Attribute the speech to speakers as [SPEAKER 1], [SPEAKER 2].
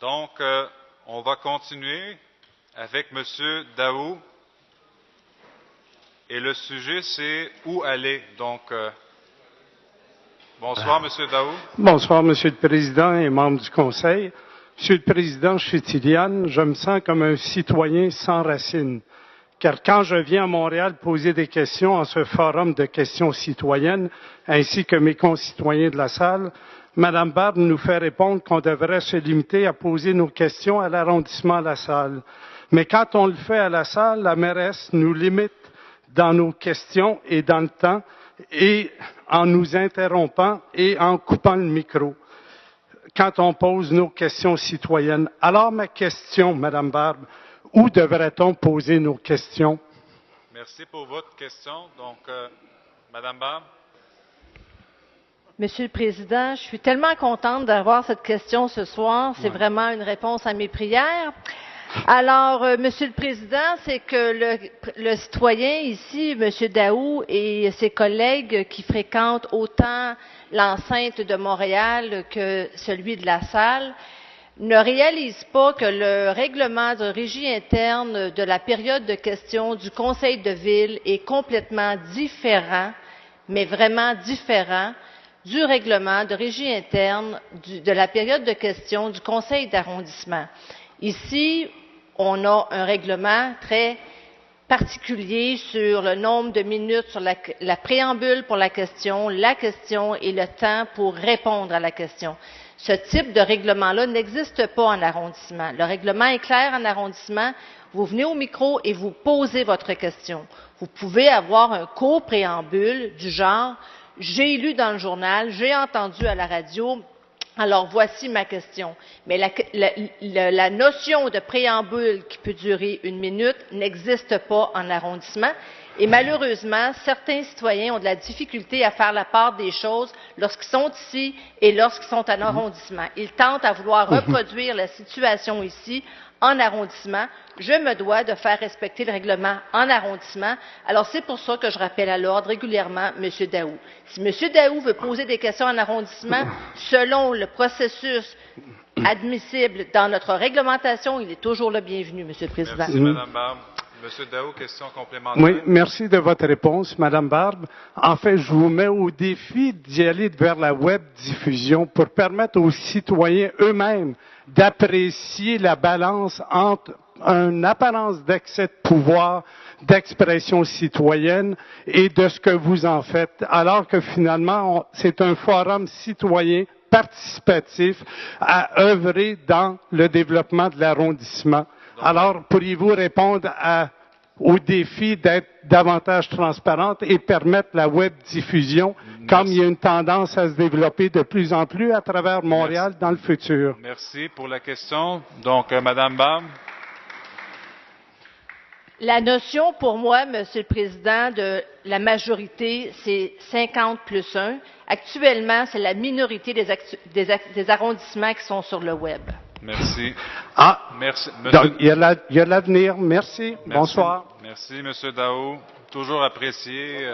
[SPEAKER 1] Donc, on va continuer avec M. Daou. Et le sujet, c'est où aller. Donc, bonsoir, M. Daou.
[SPEAKER 2] Bonsoir, Monsieur le Président et membres du Conseil. Monsieur le Président, je suis Tiliane. Je me sens comme un citoyen sans racines. Car quand je viens à Montréal poser des questions en ce forum de questions citoyennes, ainsi que mes concitoyens de la salle, Mme Barbe nous fait répondre qu'on devrait se limiter à poser nos questions à l'arrondissement de la salle. Mais quand on le fait à la salle, la mairesse nous limite dans nos questions et dans le temps, et en nous interrompant et en coupant le micro quand on pose nos questions citoyennes. Alors ma question, Mme Barbe, où devrait-on poser nos questions?
[SPEAKER 1] Merci pour votre question. Donc, Mme Barbe.
[SPEAKER 3] Monsieur le Président, je suis tellement contente d'avoir cette question ce soir. C'est vraiment une réponse à mes prières. Alors, Monsieur le Président, c'est que le citoyen ici, Monsieur Daou et ses collègues qui fréquentent autant l'enceinte de Montréal que celui de la salle, ne réalisent pas que le règlement de régie interne de la période de questions du Conseil de ville est complètement différent, mais vraiment différent, du règlement de régie interne de la période de questions du Conseil d'arrondissement. Ici, on a un règlement très particulier sur le nombre de minutes, sur la préambule pour la question et le temps pour répondre à la question. Ce type de règlement-là n'existe pas en arrondissement. Le règlement est clair en arrondissement. Vous venez au micro et vous posez votre question. Vous pouvez avoir un court préambule du genre « J'ai lu dans le journal, j'ai entendu à la radio, alors voici ma question ». Mais la notion de préambule qui peut durer 1 minute n'existe pas en arrondissement. Et malheureusement, certains citoyens ont de la difficulté à faire la part des choses lorsqu'ils sont ici et lorsqu'ils sont en arrondissement. Ils tentent à vouloir reproduire la situation ici en arrondissement. Je me dois de faire respecter le règlement en arrondissement. Alors, c'est pour ça que je rappelle à l'ordre régulièrement M. Daou. Si M. Daou veut poser des questions en arrondissement, selon le processus admissible dans notre réglementation, il est toujours le bienvenu, M. le Président.
[SPEAKER 1] Merci, Mme Barbe. Monsieur Daou, question complémentaire.
[SPEAKER 2] Oui, merci de votre réponse, Mme Barbe. En fait, je vous mets au défi d'y aller vers la web diffusion pour permettre aux citoyens eux-mêmes d'apprécier la balance entre une apparence d'excès de pouvoir, d'expression citoyenne et de ce que vous en faites, alors que finalement, c'est un forum citoyen participatif à œuvrer dans le développement de l'arrondissement. Alors, pourriez-vous répondre au défi d'être davantage transparente et permettre la web diffusion, comme il y a une tendance à se développer de plus en plus à travers Montréal dans le futur?
[SPEAKER 1] Merci pour la question. Donc, Mme Barbe.
[SPEAKER 3] La notion pour moi, Monsieur le Président, de la majorité, c'est 50 plus 1. Actuellement, c'est la minorité des arrondissements qui sont sur le web.
[SPEAKER 1] Merci.
[SPEAKER 2] Merci. Donc, il y a l'avenir. Merci. Bonsoir.
[SPEAKER 1] Merci, M. Daou. Toujours apprécié.